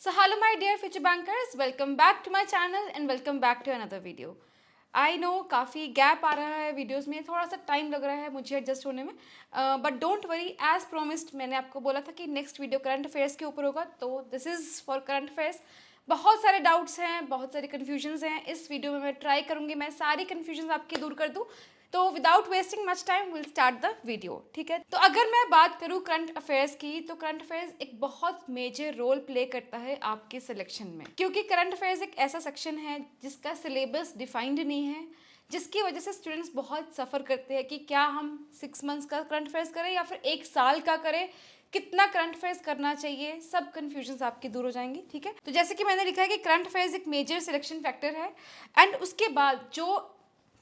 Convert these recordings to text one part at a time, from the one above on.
So hello my dear future bankers, welcome back to my channel and welcome back to another video. I know काफ़ी gap आ रहा है videos में, थोड़ा सा time लग रहा है मुझे एडजस्ट होने में, but don't worry, as promised मैंने आपको बोला था कि नेक्स्ट वीडियो करंट अफेयर्स के ऊपर होगा, तो this is for current affairs. बहुत सारे डाउट्स हैं, बहुत सारी कन्फ्यूजन्स हैं। इस वीडियो में मैं ट्राई करूँगी मैं सारी कन्फ्यूजन्स आपकी दूर कर दूँ। तो without wasting much time will start the video, ठीक है। तो अगर मैं बात करूँ करंट अफेयर्स की, तो करंट अफेयर्स एक बहुत मेजर रोल प्ले करता है आपके सिलेक्शन में, क्योंकि करंट अफेयर्स एक ऐसा सेक्शन है जिसका सिलेबस डिफाइंड नहीं है, जिसकी वजह से स्टूडेंट्स बहुत सफ़र करते हैं कि क्या हम 6 मंथ्स का करंट अफेयर्स करें या फिर 1 साल का करें, कितना करंट अफेयर्स करना चाहिए। सब कन्फ्यूजन्स आपकी दूर हो जाएंगी, ठीक है। तो जैसे कि मैंने लिखा है कि करंट अफेयर्स एक मेजर सिलेक्शन फैक्टर है, एंड उसके बाद जो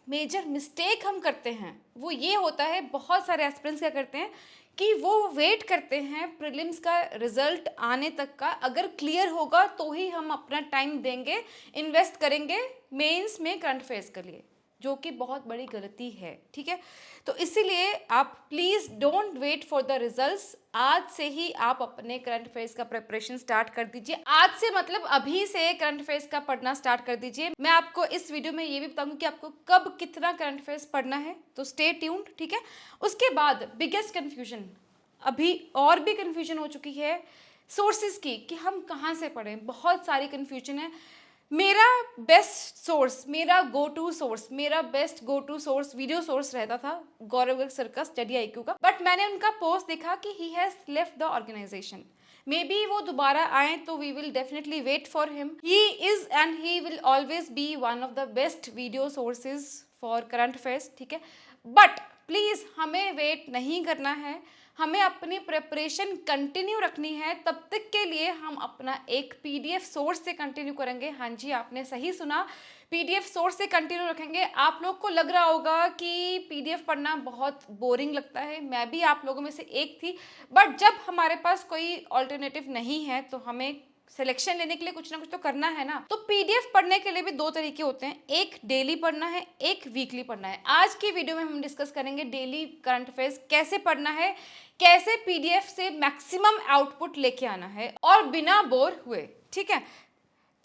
मेजर मिस्टेक हम करते हैं वो ये होता है, बहुत सारे एस्पिरेंट्स क्या करते हैं कि वो वेट करते हैं प्रीलिम्स का रिजल्ट आने तक का, अगर क्लियर होगा तो ही हम अपना टाइम देंगे, इन्वेस्ट करेंगे मेंस में करंट अफेयर्स के लिए, जो कि बहुत बड़ी गलती है, ठीक है। तो इसीलिए आप please don't wait for the results, आज से ही आप अपने करंट अफेयर्स का प्रिपरेशन स्टार्ट कर दीजिए। आज से मतलब अभी से करंट अफेयर्स का पढ़ना स्टार्ट कर दीजिए। मैं आपको इस वीडियो में ये भी बताऊंगी कि आपको कब कितना करंट अफेयर्स पढ़ना है, तो स्टे ट्यून्ड, ठीक है। उसके बाद बिगेस्ट कन्फ्यूजन, अभी और भी कन्फ्यूजन हो चुकी है सोर्सेज की कि हम कहाँ से पढ़ें। बहुत सारी कन्फ्यूजन है। मेरा बेस्ट सोर्स, मेरा गो टू सोर्स, मेरा best go to source video source रहता था गौरव गर्ग सर का स्टडी आईक्यू का, बट मैंने उनका पोस्ट देखा कि he has left the organisation. Maybe वो दोबारा आए तो we will definitely wait for him. He is and he will always be one of the best video sources for current affairs, ठीक है। बट प्लीज़ हमें wait नहीं करना है, हमें अपनी प्रिपरेशन कंटिन्यू रखनी है। तब तक के लिए हम अपना एक पीडीएफ सोर्स से कंटिन्यू करेंगे। हाँ जी, आपने सही सुना, पीडीएफ सोर्स से कंटिन्यू रखेंगे। आप लोग को लग रहा होगा कि पीडीएफ पढ़ना बहुत बोरिंग लगता है, मैं भी आप लोगों में से एक थी, बट जब हमारे पास कोई ऑल्टरनेटिव नहीं है तो हमें सिलेक्शन लेने के लिए कुछ ना कुछ तो करना है ना। तो पीडीएफ पढ़ने के लिए भी 2 तरीके होते हैं, एक डेली पढ़ना है, एक वीकली पढ़ना है। आज की वीडियो में हम डिस्कस करेंगे डेली करंट अफेयर्स कैसे पढ़ना है, कैसे पीडीएफ से मैक्सिमम आउटपुट लेके आना है और बिना बोर हुए, ठीक है।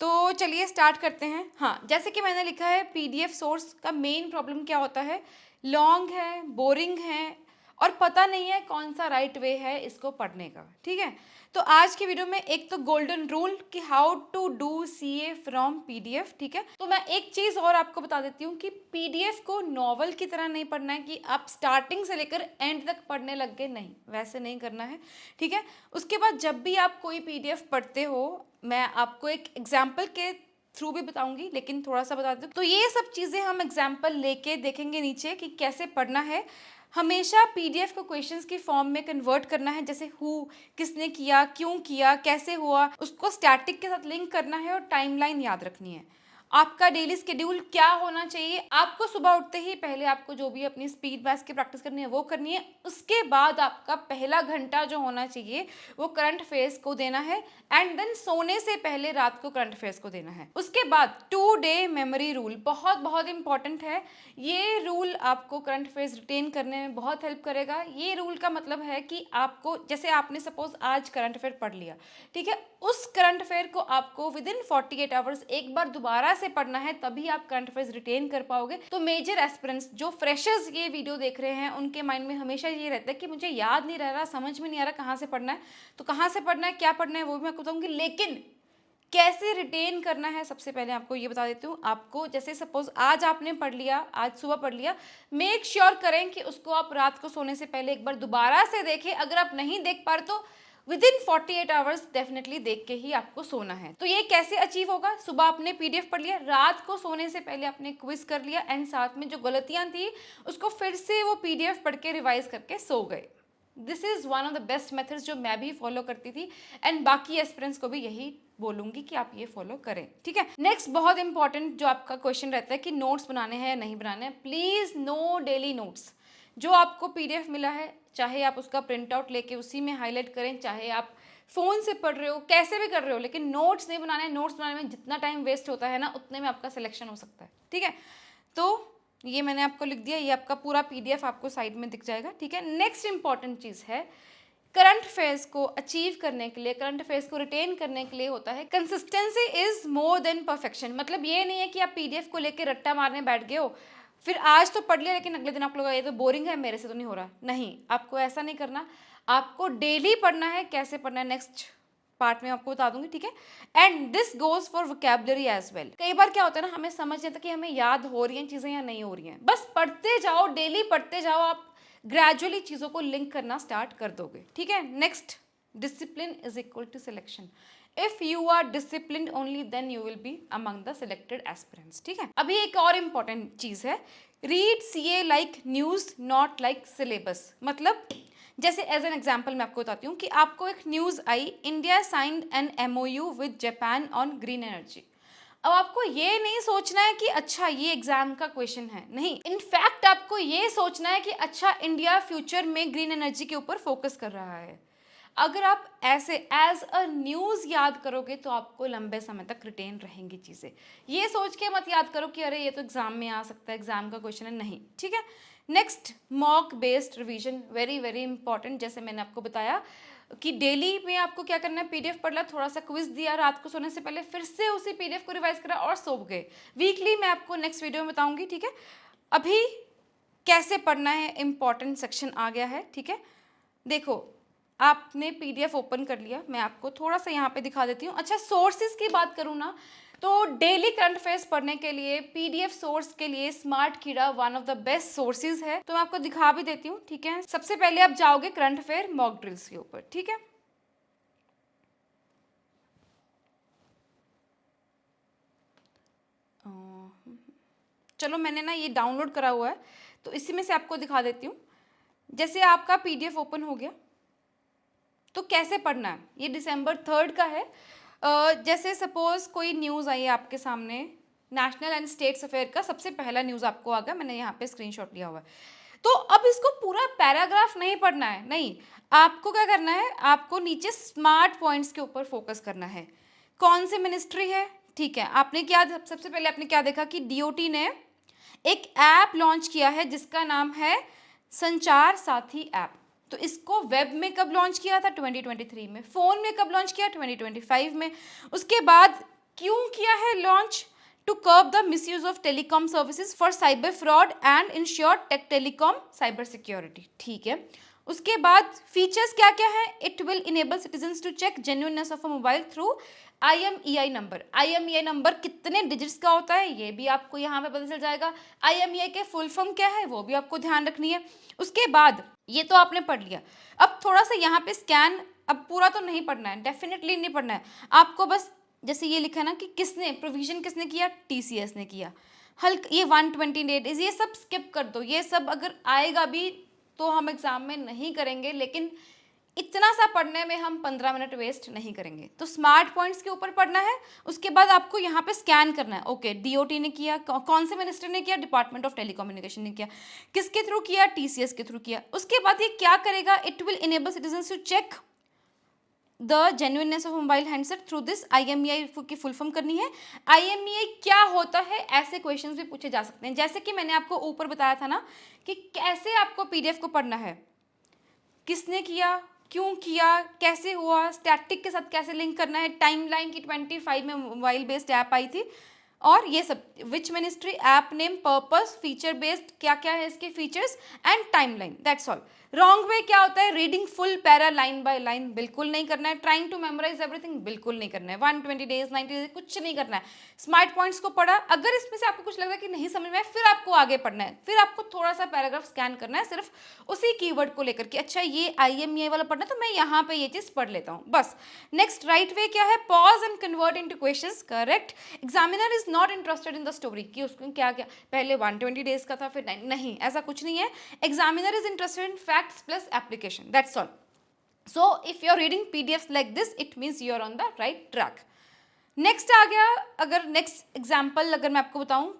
तो चलिए स्टार्ट करते हैं। हाँ, जैसे कि मैंने लिखा है पीडीएफ सोर्स का मेन प्रॉब्लम क्या होता है, लॉन्ग है, बोरिंग है और पता नहीं है कौन सा राइट वे है इसको पढ़ने का, ठीक है। तो आज की वीडियो में एक तो गोल्डन रूल कि how to do CA from PDF, ठीक है। तो मैं एक चीज़ और आपको बता देती हूँ कि पीडीएफ को नॉवल की तरह नहीं पढ़ना है कि आप स्टार्टिंग से लेकर एंड तक पढ़ने लग गए, नहीं, वैसे नहीं करना है, ठीक है। उसके बाद जब भी आप कोई पीडीएफ पढ़ते हो, मैं आपको एक एग्जाम्पल के थ्रू भी बताऊंगी, लेकिन थोड़ा सा बता दूँ तो ये सब चीज़ें हम एग्जाम्पल लेके देखेंगे नीचे कि कैसे पढ़ना है। हमेशा पीडीएफ को क्वेश्चंस की फॉर्म में कन्वर्ट करना है, जैसे हु, किसने किया, क्यों किया, कैसे हुआ, उसको स्टैटिक के साथ लिंक करना है और टाइमलाइन याद रखनी है। आपका डेली शेड्यूल क्या होना चाहिए, आपको सुबह उठते ही पहले आपको जो भी अपनी स्पीड मैथ्स की प्रैक्टिस करनी है वो करनी है। उसके बाद आपका पहला घंटा जो होना चाहिए वो करंट अफेयर्स को देना है, एंड देन सोने से पहले रात को करंट अफेयर्स को देना है। उसके बाद 2 डे मेमोरी रूल बहुत बहुत इंपॉर्टेंट है। ये रूल आपको करंट अफेयर्स रिटेन करने में बहुत हेल्प करेगा। ये रूल का मतलब है कि आपको, जैसे आपने सपोज आज करंट अफेयर पढ़ लिया, ठीक है, उस करंट अफेयर को आपको विद इन 48 आवर्स एक बार दोबारा से पढ़ना है, तभी आप करंट अफेयर्स रिटेन कर पाओगे। तो मेजर एस्पिरेंट्स जो फ्रेशर्स ये वीडियो देख रहे हैं, उनके माइंड में हमेशा ये रहता है कि मुझे याद नहीं रह रहा, समझ में नहीं आ रहा कहाँ से पढ़ना है। तो कहाँ से पढ़ना है, क्या पढ़ना है, वो भी मैं आपको बताऊंगी, लेकिन कैसे रिटेन करना है सबसे पहले आपको ये बता देती हूँ। आपको जैसे सपोज आज आपने पढ़ लिया, आज सुबह पढ़ लिया, मेक श्योर करें कि उसको आप रात को सोने से पहले एक बार दोबारा से देखें। अगर आप नहीं देख पा रहे तो विद इन 48 आवर्स डेफिनेटली देख के ही आपको सोना है। तो ये कैसे अचीव होगा, सुबह आपने पीडीएफ पढ़ लिया, रात को सोने से पहले आपने क्विज कर लिया, एंड साथ में जो गलतियां थी उसको फिर से वो पीडीएफ पढ़ के रिवाइज करके सो गए। This is one of the best methods जो मैं भी फॉलो करती थी, एंड बाकी एस्पिरेंट्स को भी यही बोलूंगी कि आप ये फॉलो करें, ठीक है। नेक्स्ट बहुत इंपॉर्टेंट जो आपका क्वेश्चन रहता है कि नोट्स बनाने हैं या नहीं बनाने हैं, प्लीज़ नो डेली नोट्स। जो आपको पीडीएफ मिला है, चाहे आप उसका प्रिंट आउट लेके उसी में हाईलाइट करें, चाहे आप फ़ोन से पढ़ रहे हो, कैसे भी कर रहे हो, लेकिन नोट्स नहीं बनाने। नोट्स बनाने में जितना टाइम वेस्ट होता है ना, उतने में आपका सिलेक्शन हो सकता है, ठीक है। तो ये मैंने आपको लिख दिया, ये आपका पूरा पीडीएफ आपको साइड में दिख जाएगा, ठीक है। नेक्स्ट इंपॉर्टेंट चीज़ है करंट अफेयर्स को अचीव करने के लिए, करंट अफेयर्स को रिटेन करने के लिए होता है consistency is more than perfection. मतलब ये नहीं है कि आप पीडीएफ को लेकर रट्टा मारने बैठ गए हो, फिर आज तो पढ़ लिया लेकिन अगले दिन आप लोग ये तो बोरिंग है, मेरे से तो नहीं हो रहा। नहीं, आपको ऐसा नहीं करना, आपको डेली पढ़ना है। कैसे पढ़ना है नेक्स्ट पार्ट में आपको बता दूंगी, ठीक है। And this goes for vocabulary as well. कई बार क्या होता है ना, हमें समझ नहीं आता कि हमें याद हो रही हैं चीजें या नहीं हो रही हैं। बस पढ़ते जाओ, डेली पढ़ते जाओ, आप ग्रेजुअली चीजों को लिंक करना स्टार्ट कर दोगे, ठीक है। Next, discipline is equal to selection. If you are discipline only then you will be among the selected aspirants, ठीक है। अभी एक और इंपॉर्टेंट चीज है, read CA like news not like syllabus. मतलब जैसे एज एन एग्जाम्पल मैं आपको बताती हूँ कि आपको एक news I, India signed an MOU with Japan on green energy. अब आपको ये नहीं सोचना है कि अच्छा ये एग्जाम का क्वेश्चन है, नहीं, इनफैक्ट आपको ये सोचना है कि अच्छा इंडिया फ्यूचर में ग्रीन एनर्जी के ऊपर फोकस कर रहा है। अगर आप ऐसे एज अ न्यूज़ याद करोगे तो आपको लंबे समय तक रिटेन रहेंगी चीज़ें। ये सोच के मत याद करो कि अरे ये तो एग्जाम में आ सकता है, एग्जाम का क्वेश्चन है, नहीं, ठीक है। Next, mock based revision, very very important. जैसे मैंने आपको बताया कि डेली में आपको क्या करना है, पीडीएफ पढ़ ला, थोड़ा सा क्विज दिया, रात को सोने से पहले फिर से उसी पीडीएफ को रिवाइज करा और सो गए। वीकली मैं आपको नेक्स्ट वीडियो में बताऊंगी, ठीक है। अभी कैसे पढ़ना है, इंपॉर्टेंट सेक्शन आ गया है, ठीक है। देखो, आपने पीडीएफ ओपन कर लिया, मैं आपको थोड़ा सा यहाँ पे दिखा देती हूँ। अच्छा, सोर्सेज की बात करूँ ना, तो डेली करंट अफेयर्स पढ़ने के लिए पीडीएफ सोर्स के लिए स्मार्ट कीड़ा one of the best sources है। तो मैं आपको दिखा भी देती हूँ, ठीक है। सबसे पहले आप जाओगे करंट अफेयर मॉक ड्रिल्स के ऊपर, ठीक है। चलो, मैंने ना ये डाउनलोड करा हुआ है तो इसी में से आपको दिखा देती हूँ। जैसे आपका पीडीएफ ओपन हो गया तो कैसे पढ़ना है, ये December 3 का है। जैसे सपोज कोई न्यूज़ आई है आपके सामने, नेशनल एंड स्टेट्स अफेयर का सबसे पहला न्यूज़ आपको आ गया, मैंने यहाँ पे स्क्रीनशॉट लिया हुआ है। तो अब इसको पूरा पैराग्राफ नहीं पढ़ना है, नहीं, आपको क्या करना है, आपको नीचे स्मार्ट पॉइंट्स के ऊपर फोकस करना है। कौन सी मिनिस्ट्री है, ठीक है। आपने क्या, सबसे पहले आपने क्या देखा कि डीओटी ने एक ऐप लॉन्च किया है जिसका नाम है संचार साथी ऐप। तो इसको वेब में कब लॉन्च किया था, 2023 में। फोन में कब लॉन्च किया, 2025 में। उसके बाद क्यों किया है launch, to curb the misuse of telecom services for cyber fraud and ensure telecom cyber security, ठीक है। उसके बाद फीचर्स क्या क्या है, it will enable citizens to check genuineness of a mobile through IMEI number. IMEI number कितने digits का होता है ये भी आपको यहाँ पे पता चल जाएगा। IMEI के फुल फॉर्म क्या है वो भी आपको ध्यान रखनी है। उसके बाद ये तो आपने पढ़ लिया, अब थोड़ा सा यहाँ पे स्कैन, अब पूरा तो नहीं पढ़ना है, डेफिनेटली नहीं पढ़ना है आपको। बस जैसे ये लिखा है ना कि किसने प्रोविजन किसने किया, TCS ने किया। हल्का ये 120 डेज, ये सब स्किप कर दो, ये सब अगर आएगा भी तो हम एग्जाम में नहीं करेंगे, लेकिन इतना सा पढ़ने में हम 15 मिनट वेस्ट नहीं करेंगे। तो स्मार्ट पॉइंट्स के ऊपर पढ़ना है। उसके बाद आपको यहाँ पे स्कैन करना है, ओके डीओटी ने किया, कौन से मिनिस्टर ने किया, डिपार्टमेंट ऑफ टेलीकम्युनिकेशन ने किया, किसके थ्रू किया, TCS के थ्रू किया। उसके बाद ये क्या करेगा, it will enable citizens to check the genuineness of mobile handset through this IMEI की फुल फॉर्म करनी है। IMEI क्या होता है, ऐसे क्वेश्चंस भी पूछे जा सकते हैं। जैसे कि मैंने आपको ऊपर बताया था ना कि कैसे आपको पीडीएफ को पढ़ना है, किसने किया, क्यों किया, कैसे हुआ, स्टैटिक के साथ कैसे लिंक करना है, टाइमलाइन की 25 में मोबाइल बेस्ड ऐप आई थी, और ये सब, which ministry, app name, purpose, feature based क्या क्या है इसके features, and timeline, that's all. Wrong way क्या होता है, reading full para line by line बिल्कुल नहीं करना है। ट्राइंग टू मेमोराइज एवरीथिंग बिल्कुल नहीं करना है। 120 डेज 90 डेज कुछ नहीं करना है। स्मार्ट पॉइंट्स को पढ़ा, अगर इसमें से आपको कुछ लग रहा है कि नहीं समझ में आया, फिर आपको आगे पढ़ना है, फिर आपको थोड़ा सा पैराग्राफ स्कैन करना है सिर्फ उसी कीवर्ड को लेकर कि अच्छा ये IMEI वाला पढ़ना है तो मैं यहाँ पे ये चीज़ पढ़ लेता हूँ, बस। नेक्स्ट, राइट वे क्या है, pause and convert into questions, correct. Examiner is not interested in the story कि उसको क्या क्या पहले 120 डेज का था फिर नहीं, ऐसा कुछ नहीं है। Examiner is interested in facts plus application, that's all. So if you're reading PDFs like this, it means you're on the right track. Next आ गया, अगर next example अगर मैं आपको बताऊं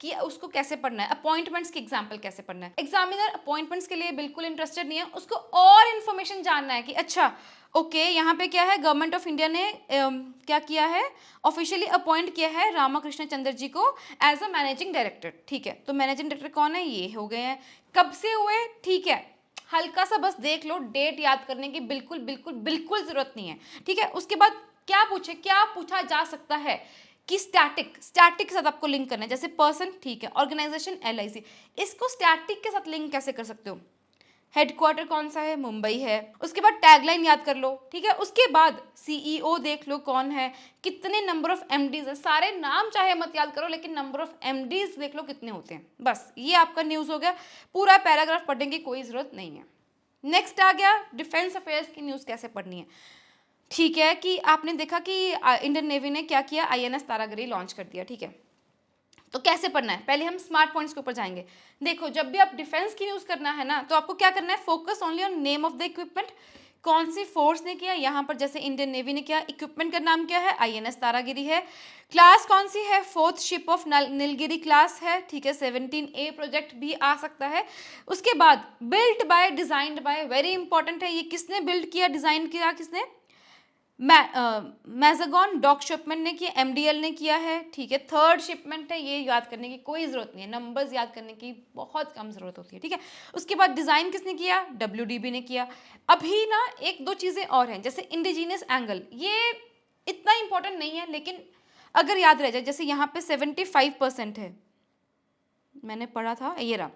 कि उसको कैसे पढ़ना है, अपॉइंटमेंट्स की एग्जाम्पल कैसे पढ़ना है। एग्जामिनर अपॉइंटमेंट्स के लिए बिल्कुल इंटरेस्टेड नहीं है, उसको और इन्फॉर्मेशन जानना है कि अच्छा ओके यहाँ पे क्या है, गवर्नमेंट ऑफ इंडिया ने क्या किया है, ऑफिशियली अपॉइंट किया है रामाकृष्ण चंद्र जी को एज अ मैनेजिंग डायरेक्टर, ठीक है। तो मैनेजिंग डायरेक्टर कौन है, ये हो गए हैं, कब से हुए, ठीक है, हल्का सा बस देख लो, डेट याद करने की बिल्कुल बिल्कुल बिल्कुल जरूरत नहीं है, ठीक है। उसके बाद क्या पूछा जा सकता है कि स्टैटिक के साथ आपको लिंक करना है, जैसे पर्सन, ठीक है, ऑर्गेनाइजेशन LIC, इसको स्टैटिक के साथ लिंक कैसे कर सकते हो? हेडक्वार्टर कौन सा है? मुंबई है। उसके बाद टैगलाइन याद कर लो, ठीक है। उसके बाद CEO देख लो कौन है, कितने नंबर ऑफ MDs है, सारे नाम चाहे मत याद करो लेकिन नंबर ऑफ MDs देख लो कितने होते हैं, बस ये आपका न्यूज़ हो गया। पूरा पैराग्राफ पढ़ने की कोई ज़रूरत नहीं है। नेक्स्ट आ गया डिफेंस अफेयर्स की न्यूज़ कैसे पढ़नी है। ठीक है कि आपने देखा कि इंडियन नेवी ने क्या किया, INS तारागिरी लॉन्च कर दिया, ठीक है। तो कैसे पढ़ना है, पहले हम स्मार्ट पॉइंट्स के ऊपर जाएंगे। देखो, जब भी आप डिफेंस की न्यूज़ करना है ना, तो आपको क्या करना है, focus only on name of the equipment, कौन सी फोर्स ने किया, यहाँ पर जैसे इंडियन नेवी ने किया, इक्विपमेंट का नाम क्या है, INS तारागिरी है, क्लास कौन सी है, 4th ship of Nilgiri class है, ठीक है, 17A प्रोजेक्ट भी आ सकता है। उसके बाद built by, designed bye, very important है, ये किसने बिल्ड किया, डिजाइन किया किसने, मैजागॉन डॉक शिपमेंट ने किया, MDL ने किया है, ठीक है। 3rd शिपमेंट है, ये याद करने की कोई ज़रूरत नहीं है, नंबर्स याद करने की बहुत कम ज़रूरत होती है, ठीक है। उसके बाद डिज़ाइन किसने किया, WDB ने किया। अभी ना एक दो चीज़ें और हैं, जैसे इंडिजीनियस एंगल, ये इतना इंपॉर्टेंट नहीं है लेकिन अगर याद रह जाए, जैसे यहाँ पे 75% है, मैंने पढ़ा था ये रहा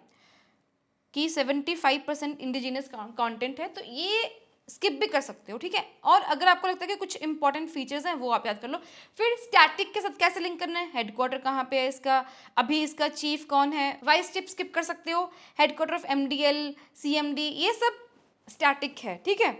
कि 75% इंडिजीनियस कंटेंट है, तो ये स्किप भी कर सकते हो, ठीक है। और अगर आपको लगता है कि कुछ इंपॉर्टेंट फीचर्स हैं वो आप याद कर लो। फिर स्टैटिक के साथ कैसे लिंक करना है, हेडक्वार्टर कहाँ पे है इसका, अभी इसका चीफ कौन है, वाइस चिप स्किप कर सकते हो, हेडक्वार्टर ऑफ MDL, CMD, ये सब स्टैटिक है, ठीक है।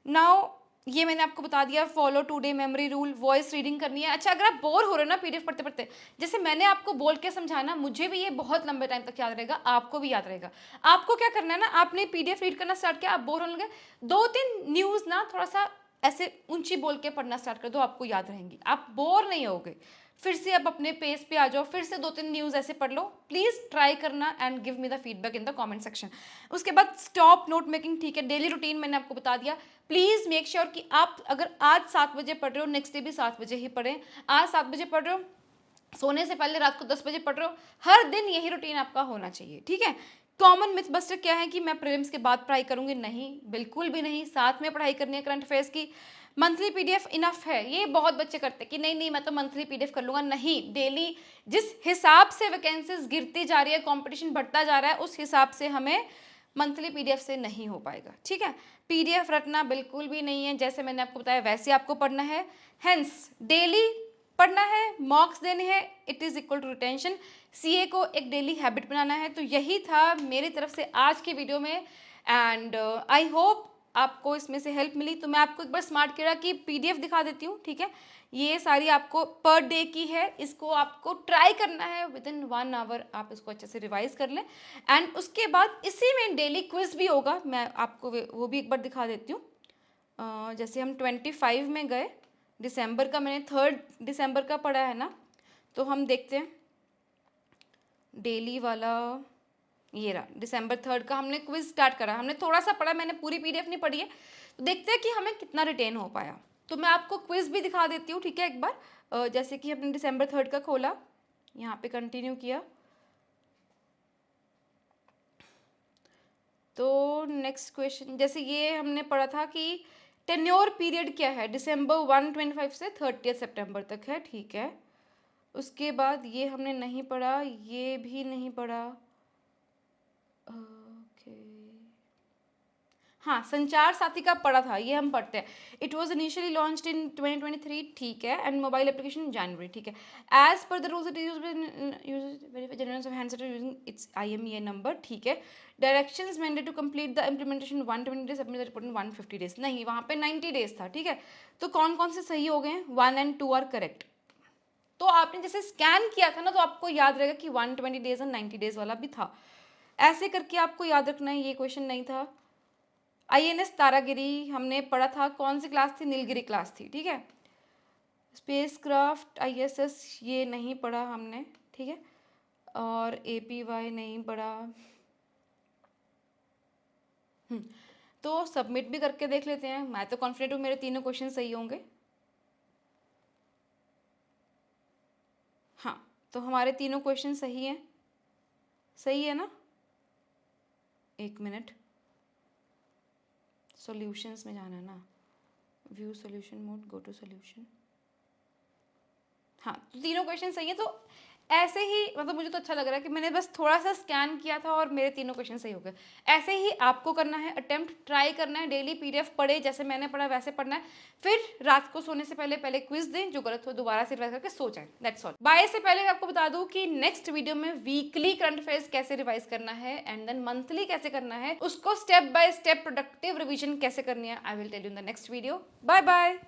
नाउ ये मैंने आपको बता दिया, follow today memory rule, voice reading करनी है। अच्छा, अगर आप बोर हो रहे हो ना PDF पढ़ते पढ़ते, जैसे मैंने आपको बोल के समझाना, मुझे भी ये बहुत लंबे टाइम तक याद रहेगा, आपको भी याद रहेगा। आपको क्या करना है ना, आपने PDF रीड करना स्टार्ट किया, आप बोर होने लगे, 2-3 न्यूज़ ना थोड़ा सा ऐसे ऊंची बोल के पढ़ना स्टार्ट कर दो, आपको याद रहेंगी, आप बोर नहीं होगे। फिर से आप अपने पेज पे आ जाओ, फिर से 2-3 न्यूज़ ऐसे पढ़ लो, प्लीज़ ट्राई करना and give me the feedback in the comment section. उसके बाद स्टॉप नोट मेकिंग, ठीक है, डेली रूटीन मैंने आपको बता दिया। प्लीज़ मेक श्योर कि आप अगर आज 7 बजे पढ़ रहे हो, नेक्स्ट डे भी 7 बजे ही पढ़ें। आज 7 बजे पढ़ रहे हो, सोने से पहले रात को 10 बजे पढ़ रहे हो, हर दिन यही रूटीन आपका होना चाहिए, ठीक है। कॉमन मिथ बस्टर क्या है कि मैं प्रीलिम्स के बाद पढ़ाई करूंगी, नहीं, बिल्कुल भी नहीं, साथ में पढ़ाई करनी है करंट अफेयर्स की। मंथली PDF इनफ है, ये बहुत बच्चे करते हैं कि नहीं नहीं मैं तो मंथली PDF कर लूँगा, नहीं, डेली जिस हिसाब से वैकेंसीज गिरती जा रही है, कंपटीशन बढ़ता जा रहा है, उस हिसाब से हमें मंथली PDF से नहीं हो पाएगा, ठीक है। PDF रटना बिल्कुल भी नहीं है, जैसे मैंने आपको बताया वैसे आपको पढ़ना है, हेंस डेली पढ़ना है, मॉक्स देने हैं, it is equal to retention. CA को एक डेली हैबिट बनाना है। तो यही था मेरी तरफ से आज की वीडियो में, एंड आई होप आपको इसमें से हेल्प मिली। तो मैं आपको एक बार स्मार्ट किरा की PDF दिखा देती हूँ, ठीक है। ये सारी आपको पर डे की है, इसको आपको ट्राई करना है विदिन 1 आवर, आप इसको अच्छे से रिवाइज कर लें। एंड उसके बाद इसी में डेली क्विज भी होगा, मैं आपको वो भी एक बार दिखा देती हूँ। जैसे हम 25 में गए, दिसंबर का मैंने 3 दिसंबर का पढ़ा है ना, तो हम देखते हैं डेली वाला, ये रहा दिसंबर 3 का हमने क्विज स्टार्ट करा, हमने थोड़ा सा पढ़ा, मैंने पूरी PDF नहीं पढ़ी है, तो देखते हैं कि हमें कितना रिटेन हो पाया। तो मैं आपको क्विज भी दिखा देती हूँ, ठीक है, एक बार। जैसे कि हमने दिसंबर 3 का खोला, यहाँ पे कंटिन्यू किया, तो नेक्स्ट क्वेश्चन, जैसे ये हमने पढ़ा था कि टेन्योर पीरियड क्या है, December 1 से 30 सितंबर तक है, ठीक है। उसके बाद ये हमने नहीं पढ़ा, ये भी नहीं पढ़ा, ओके। हाँ, संचार साथी का पढ़ा था, ये हम पढ़ते हैं। It was initially launched in 2023, ठीक है, एंड मोबाइल एप्लीकेशन जनवरी, ठीक है। As per the rules it use handset using its IMEI number, ठीक है। Directions mandated to complete the implementation 120 days, submit the report in 150 days, नहीं, वहाँ पे 90 days था, ठीक है। तो कौन कौन से सही हो गए हैं, 1 and 2 आर करेक्ट। तो आपने जैसे स्कैन किया था ना, तो आपको याद रहेगा कि 120 डेज और 90 डेज वाला भी था, ऐसे करके आपको याद रखना है। ये क्वेश्चन नहीं था। INS तारागिरी हमने पढ़ा था, कौन सी क्लास थी, नीलगिरी क्लास थी, ठीक है। स्पेसक्राफ्ट ISS ये नहीं पढ़ा हमने, ठीक है, और APY नहीं पढ़ा। तो सबमिट भी करके देख लेते हैं, मैं तो कॉन्फिडेंट हूँ मेरे तीनों क्वेश्चन सही होंगे। हाँ, तो हमारे तीनों क्वेश्चन सही हैं, सही है ना, 1 मिनट, सॉल्यूशंस में जाना है ना, view solution mode, go to solution. हाँ, तो तीनों क्वेश्चन सही है। तो ऐसे ही मतलब मुझे तो अच्छा लग रहा है कि मैंने बस थोड़ा सा स्कैन किया था और मेरे तीनों क्वेश्चन सही हो गए। ऐसे ही आपको करना है, अटेम्प्ट ट्राई करना है, डेली पीडीएफ पढ़े, जैसे मैंने पढ़ा वैसे पढ़ना है, फिर रात को सोने से पहले क्विज दें, जो गलत हो दोबारा से रिवाइज करके सो जाए। That's all. बाय से पहले आपको बता दूं कि नेक्स्ट वीडियो में वीकली करंट अफेयर्स कैसे रिवाइज करना है एंड देन मंथली कैसे करना है, उसको step by step productive revision कैसे करनी है, I will tell you in the next video. Bye bye.